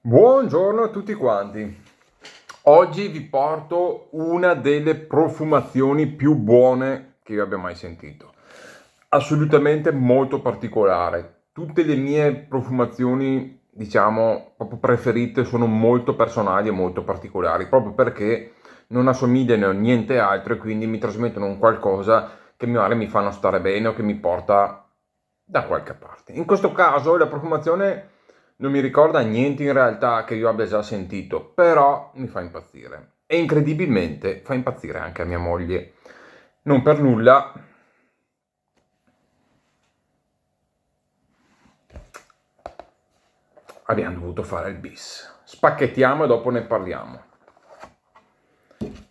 Buongiorno a tutti quanti. Oggi vi porto una delle profumazioni più buone che io abbia mai sentito. Assolutamente molto particolare. Tutte le mie profumazioni, diciamo, proprio preferite sono molto personali e molto particolari, proprio perché non assomigliano a niente altro e quindi mi trasmettono un qualcosa che magari mi fanno stare bene o che mi porta da qualche parte. In questo caso la profumazione non mi ricorda niente in realtà che io abbia già sentito, però mi fa impazzire. E incredibilmente fa impazzire anche a mia moglie. Non per nulla abbiamo dovuto fare il bis. Spacchettiamo e dopo ne parliamo.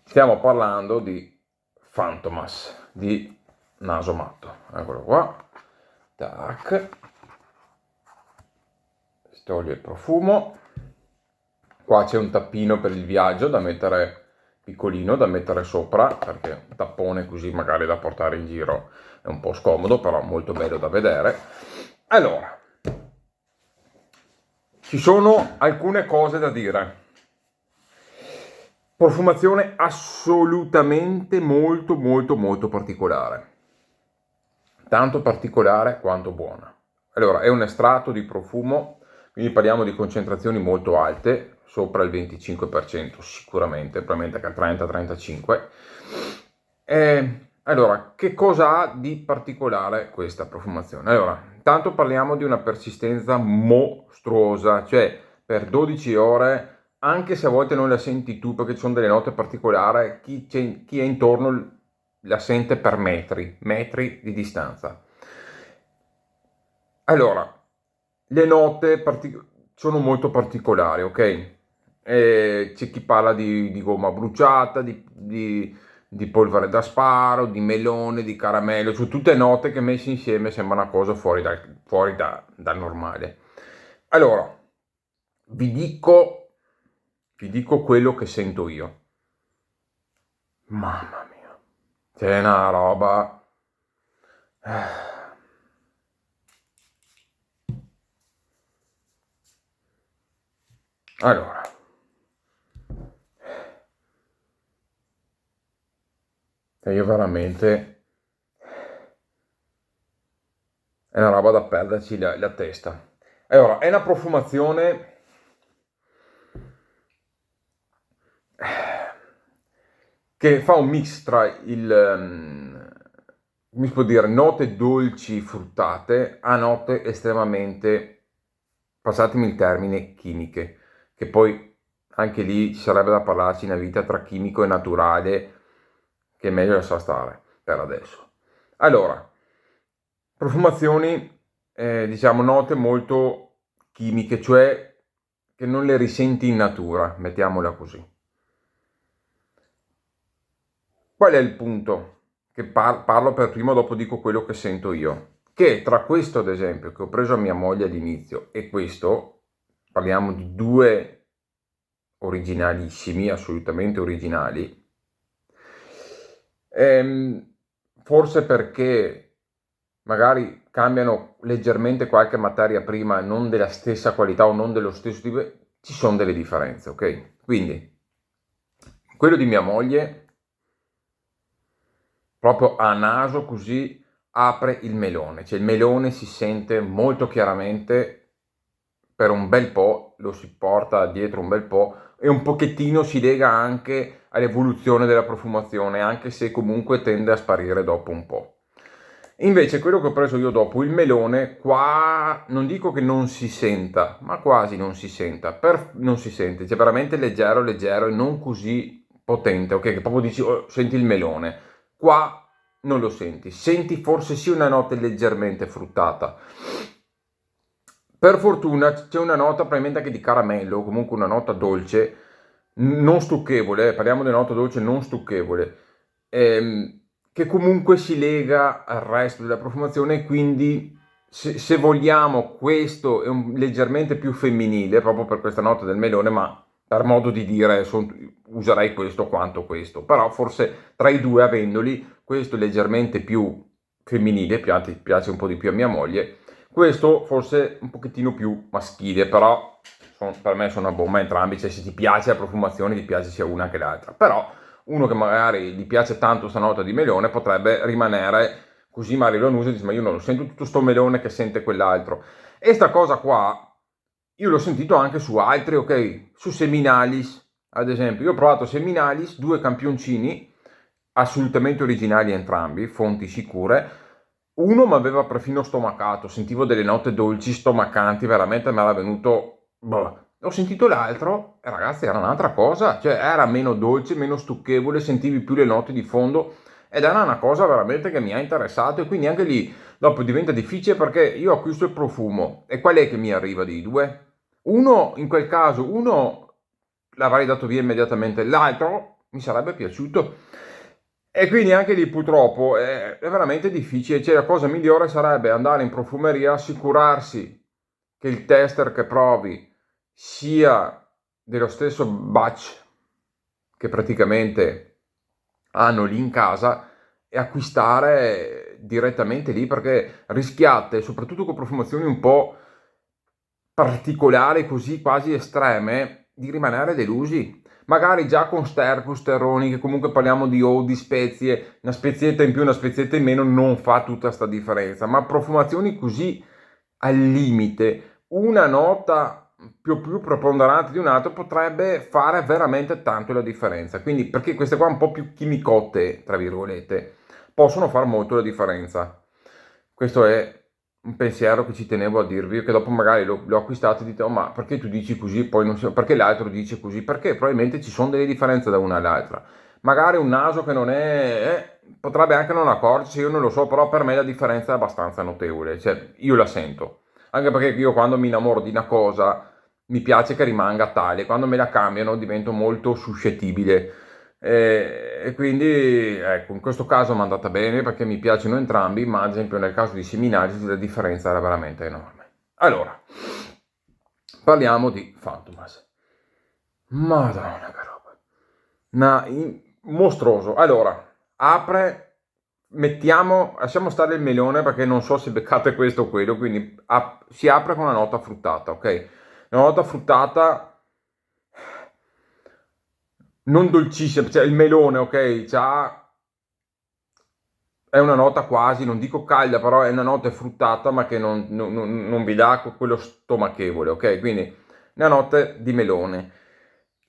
Stiamo parlando di Fantomas, di Naso Matto. Eccolo qua. Tac. Si toglie il profumo. Qua c'è un tappino per il viaggio da mettere piccolino, da mettere sopra, perché un tappone così magari da portare in giro è un po' scomodo, però molto bello da vedere. Allora, ci sono alcune cose da dire. Profumazione assolutamente molto particolare. Tanto particolare quanto buona. Allora, è un estratto di profumo, quindi parliamo di concentrazioni molto alte, sopra il 25% sicuramente, probabilmente che al 30-35%. Allora, che cosa ha di particolare questa profumazione? Allora, intanto parliamo di una persistenza mostruosa, cioè per 12 ore, anche se a volte non la senti tu perché ci sono delle note particolari, chi è intorno la sente per metri di distanza. Allora, le note sono molto particolari, ok? C'è chi parla di gomma bruciata, di polvere da sparo, di melone, di caramello, cioè tutte note che messe insieme sembra una cosa fuori dal normale. Allora, vi dico quello che sento io. Mamma mia, c'è una roba. Allora, io veramente è una roba da perderci la testa. Allora, è una profumazione che fa un mix tra come si può dire, note dolci fruttate a note estremamente, passatemi il termine, chimiche, che poi anche lì ci sarebbe da parlarci una vita tra chimico e naturale, che è meglio lasciar stare per adesso. Allora, profumazioni, diciamo, note molto chimiche, cioè che non le risenti in natura, mettiamola così. Qual è il punto? Che parlo per primo, dopo dico quello che sento io. Che tra questo, ad esempio, che ho preso a mia moglie all'inizio, e questo, parliamo di due originalissimi, assolutamente originali, forse perché magari cambiano leggermente qualche materia prima, non della stessa qualità o non dello stesso tipo, ci sono delle differenze, ok? Quindi, quello di mia moglie proprio a naso così apre il melone, cioè il melone si sente molto chiaramente per un bel po', lo si porta dietro un bel po' e un pochettino si lega anche all'evoluzione della profumazione, anche se comunque tende a sparire dopo un po'. Invece quello che ho preso io dopo, il melone, qua non dico che non si senta, ma quasi non si senta, non si sente, cioè veramente leggero e non così potente, ok? Che proprio dici, oh, senti il melone. Qua non lo senti forse sì una nota leggermente fruttata. Per fortuna c'è una nota probabilmente anche di caramello, comunque una nota dolce, non stucchevole, parliamo di una nota dolce non stucchevole, che comunque si lega al resto della profumazione e quindi se vogliamo questo è leggermente più femminile proprio per questa nota del melone, ma per modo di dire userei questo quanto questo, però forse tra i due avendoli questo è leggermente più femminile, piace un po' di più a mia moglie, questo forse un pochettino più maschile, però per me sono una bomba entrambi, cioè se ti piace la profumazione ti piace sia una che l'altra, però uno che magari gli piace tanto sta nota di melone potrebbe rimanere così, magari lo usa e dice ma io non lo sento tutto sto melone che sente quell'altro, e sta cosa qua io l'ho sentito anche su altri, ok, su Seminalis ad esempio. Io ho provato Seminalis, 2 campioncini assolutamente originali entrambi, fonti sicure. Uno mi aveva perfino stomacato, sentivo delle note dolci stomacanti, veramente mi era venuto boh. Ho sentito l'altro e ragazzi era un'altra cosa, cioè era meno dolce, meno stucchevole, sentivi più le note di fondo ed era una cosa veramente che mi ha interessato, e quindi anche lì dopo diventa difficile perché io acquisto il profumo e qual è che mi arriva dei due? Uno, in quel caso, uno l'avrei dato via immediatamente, l'altro mi sarebbe piaciuto. E quindi anche lì purtroppo è veramente difficile, cioè la cosa migliore sarebbe andare in profumeria, assicurarsi che il tester che provi sia dello stesso batch che praticamente hanno lì in casa, e acquistare direttamente lì, perché rischiate, soprattutto con profumazioni un po' particolari, così quasi estreme, di rimanere delusi. Magari già con stercus, terroni, che comunque parliamo di di spezie, una spezietta in più, una spezietta in meno non fa tutta sta differenza, ma profumazioni così al limite, una nota più preponderante di un'altra potrebbe fare veramente tanto la differenza. Quindi, perché queste qua un po' più chimicotte, tra virgolette, possono fare molto la differenza. Questo è un pensiero che ci tenevo a dirvi, che dopo magari l'ho acquistato e dite, oh, ma perché tu dici così, poi non so, perché l'altro dice così? Perché probabilmente ci sono delle differenze da una all'altra. Magari un naso che non è, potrebbe anche non accorgersi, io non lo so, però per me la differenza è abbastanza notevole, cioè io la sento. Anche perché io quando mi innamoro di una cosa mi piace che rimanga tale, quando me la cambiano divento molto suscettibile. E quindi ecco, in questo caso mi è andata bene perché mi piacciono entrambi, ma ad esempio nel caso di Seminari la differenza era veramente enorme. Allora, parliamo di Fantomas. Madonna che roba. Mostruoso. Allora, apre, lasciamo stare il melone perché non so se beccate questo o quello, quindi si apre con una nota fruttata, ok? Una nota fruttata non dolcissima, cioè il melone, ok, è una nota quasi, non dico calda, però è una nota fruttata, ma che non vi dà quello stomachevole, ok? Quindi una nota di melone.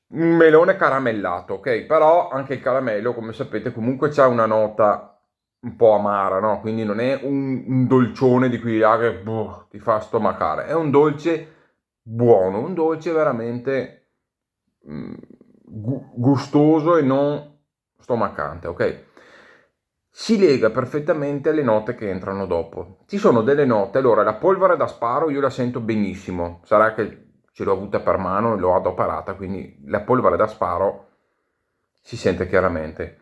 Un melone caramellato, ok? Però anche il caramello, come sapete, comunque c'ha una nota un po' amara, no? Quindi non è un dolcione di cui là che ti fa stomacare. È un dolce buono, un dolce veramente gustoso e non stomacante, ok? Si lega perfettamente alle note che entrano dopo. Ci sono delle note, allora la polvere da sparo io la sento benissimo, sarà che ce l'ho avuta per mano e l'ho adoperata, quindi la polvere da sparo si sente chiaramente.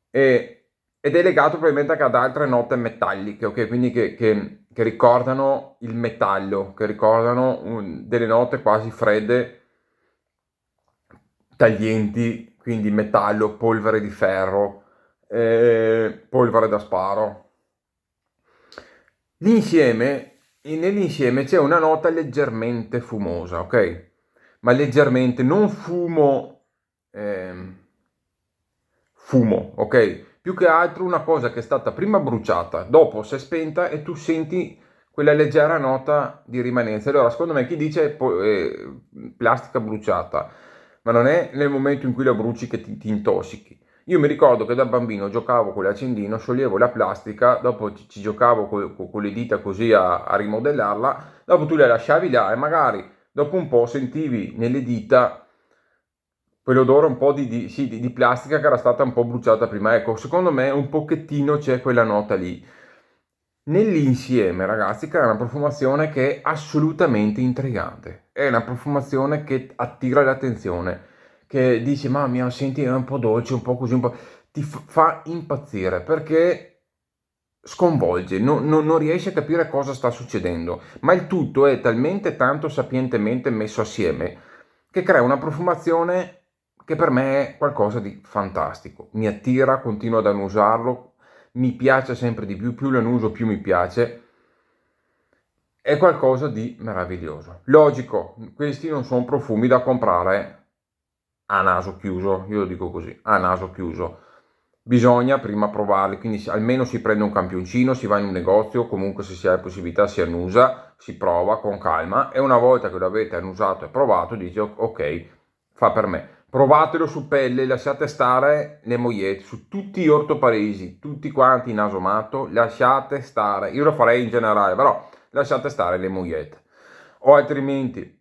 Ed è legato probabilmente anche ad altre note metalliche, ok? Quindi che ricordano il metallo, che ricordano delle note quasi fredde, taglienti, quindi metallo, polvere di ferro, polvere da sparo. Nell'insieme c'è una nota leggermente fumosa, ok? Ma leggermente, non fumo, ok? Più che altro una cosa che è stata prima bruciata, dopo si è spenta e tu senti quella leggera nota di rimanenza. Allora, secondo me chi dice plastica bruciata, ma non è nel momento in cui la bruci che ti intossichi. Io mi ricordo che da bambino giocavo con l'accendino, scioglievo la plastica, dopo ci giocavo con le dita così a rimodellarla, dopo tu la lasciavi là e magari dopo un po' sentivi nelle dita quell'odore un po' di plastica che era stata un po' bruciata prima. Ecco, secondo me un pochettino c'è quella nota lì. Nell'insieme, ragazzi, crea una profumazione che è assolutamente intrigante. È una profumazione che attira l'attenzione, che dici, mamma mia, senti, è un po' dolce, un po' così, un po'. Ti fa impazzire perché sconvolge, non riesci a capire cosa sta succedendo, ma il tutto è talmente tanto sapientemente messo assieme che crea una profumazione che per me è qualcosa di fantastico. Mi attira, continuo ad annusarlo, mi piace sempre di più, più lo annuso più mi piace. è qualcosa di meraviglioso. Logico, questi non sono profumi da comprare a naso chiuso, io lo dico così, a naso chiuso. Bisogna prima provarli, quindi almeno si prende un campioncino, si va in un negozio, comunque se si ha la possibilità si annusa, si prova con calma e una volta che lo avete annusato e provato dice ok, fa per me. Provatelo su pelle, lasciate stare le mogliette, su tutti gli ortoparesi, tutti quanti nasomato, lasciate stare, io lo farei in generale, però lasciate stare le mogliette. O altrimenti,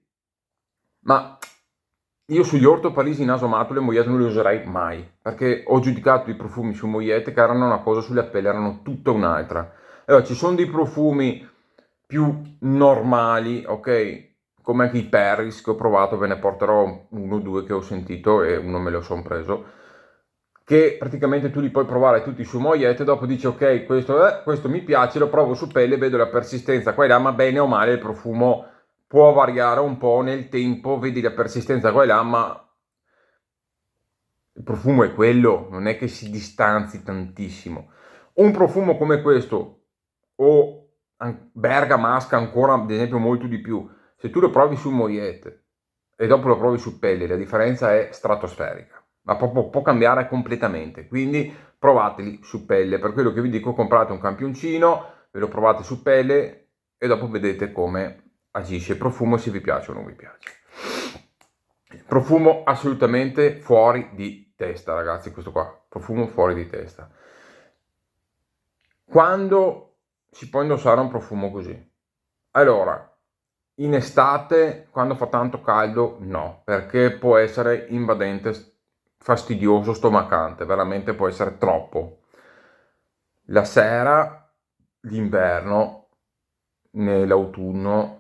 ma io sugli ortoparesi nasomato le mogliette non le userei mai, perché ho giudicato i profumi su mogliette che erano una cosa, sulle pelle erano tutta un'altra. Allora, ci sono dei profumi più normali, ok? Come anche i Paris che ho provato, ve ne porterò uno o due che ho sentito e uno me lo sono preso, che praticamente tu li puoi provare tutti su mogliette, dopo dici ok, questo mi piace, lo provo su pelle, vedo la persistenza qua e là, ma bene o male il profumo può variare un po' nel tempo, vedi la persistenza qua e là, ma il profumo è quello, non è che si distanzi tantissimo. Un profumo come questo, o bergamasca ancora, ad esempio, molto di più, se tu lo provi su mogliette e dopo lo provi su pelle, la differenza è stratosferica, ma proprio può cambiare completamente, quindi provateli su pelle, per quello che vi dico comprate un campioncino, ve lo provate su pelle e dopo vedete come agisce il profumo, se vi piace o non vi piace. Profumo assolutamente fuori di testa, ragazzi, questo qua, profumo fuori di testa. Quando si può indossare un profumo così? Allora, in estate, quando fa tanto caldo, no, perché può essere invadente, fastidioso, stomacante, veramente può essere troppo. La sera, l'inverno, nell'autunno,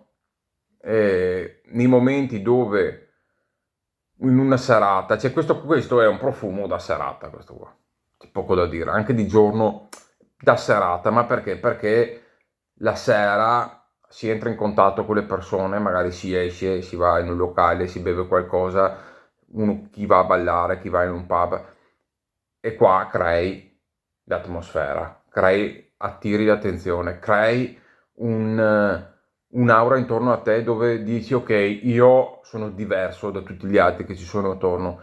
nei momenti dove in una serata, cioè questo è un profumo da serata, questo qua, c'è poco da dire, anche di giorno da serata, ma perché? Perché la sera si entra in contatto con le persone, magari si esce, si va in un locale, si beve qualcosa, chi va a ballare, chi va in un pub, e qua crei l'atmosfera, attiri l'attenzione, crei un'aura intorno a te dove dici ok, io sono diverso da tutti gli altri che ci sono attorno,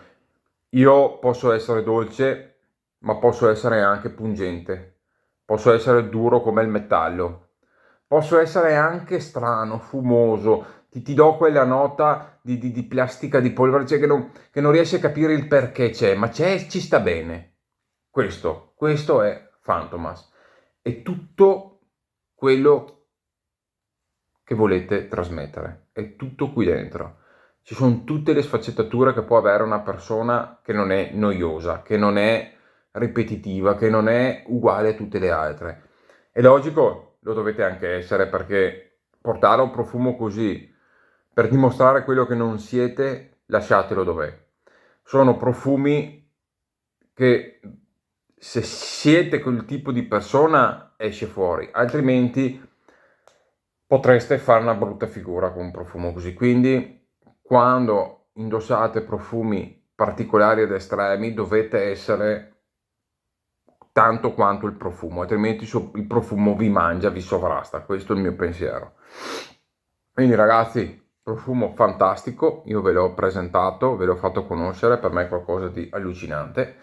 io posso essere dolce, ma posso essere anche pungente, posso essere duro come il metallo, posso essere anche strano, fumoso, ti do quella nota di plastica, di polvere, cioè che non riesci a capire il perché c'è, ma c'è, ci sta bene. Questo è Fantomas. È tutto quello che volete trasmettere, è tutto qui dentro. Ci sono tutte le sfaccettature che può avere una persona che non è noiosa, che non è ripetitiva, che non è uguale a tutte le altre. È logico, lo dovete anche essere, perché portare un profumo così per dimostrare quello che non siete, lasciatelo dov'è. Sono profumi che se siete quel tipo di persona esce fuori, altrimenti potreste fare una brutta figura con un profumo così. Quindi quando indossate profumi particolari ed estremi dovete essere tanto quanto il profumo, altrimenti il profumo vi mangia, vi sovrasta. Questo è il mio pensiero. Quindi ragazzi, profumo fantastico, io ve l'ho presentato, ve l'ho fatto conoscere, per me è qualcosa di allucinante.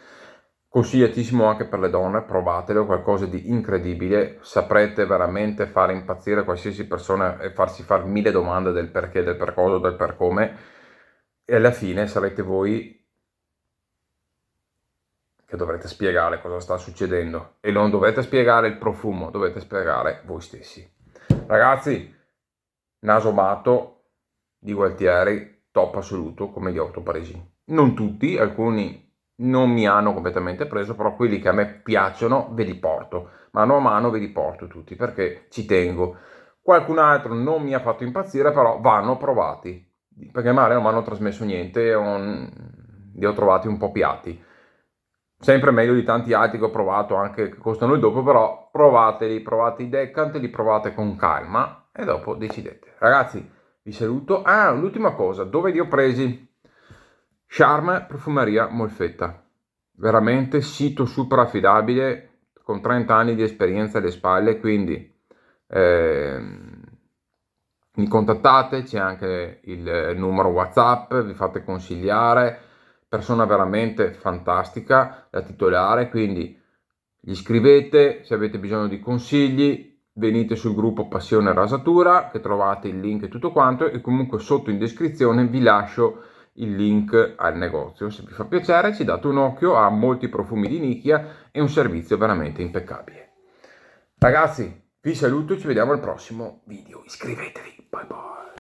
Consigliatissimo anche per le donne, provatelo, è qualcosa di incredibile, saprete veramente fare impazzire qualsiasi persona e farsi fare 1000 domande del perché, del per cosa, del per come, e alla fine sarete voi che dovrete spiegare cosa sta succedendo, e non dovete spiegare il profumo, dovete spiegare voi stessi. Ragazzi, nasomato di Gualtieri, top assoluto come gli otto paresi. Non tutti, alcuni non mi hanno completamente preso, però quelli che a me piacciono ve li porto, mano a mano ve li porto tutti perché ci tengo. Qualcun altro non mi ha fatto impazzire, però vanno provati, perché magari non mi hanno trasmesso niente, li ho trovati un po' piatti. Sempre meglio di tanti altri che ho provato, anche che costano il doppio, però provateli, provate i Decant, li provate con calma e dopo decidete. Ragazzi, vi saluto. Ah, l'ultima cosa, dove li ho presi? Charme Profumeria Molfetta, veramente sito super affidabile, con 30 anni di esperienza alle spalle, quindi ehm, mi contattate, c'è anche il numero WhatsApp, vi fate consigliare, persona veramente fantastica da titolare, quindi gli scrivete se avete bisogno di consigli, venite sul gruppo Passione Rasatura che trovate il link e tutto quanto, e comunque sotto in descrizione vi lascio il link al negozio. Se vi fa piacere ci date un occhio, ha molti profumi di nicchia e un servizio veramente impeccabile. Ragazzi, vi saluto, ci vediamo al prossimo video, iscrivetevi, bye bye.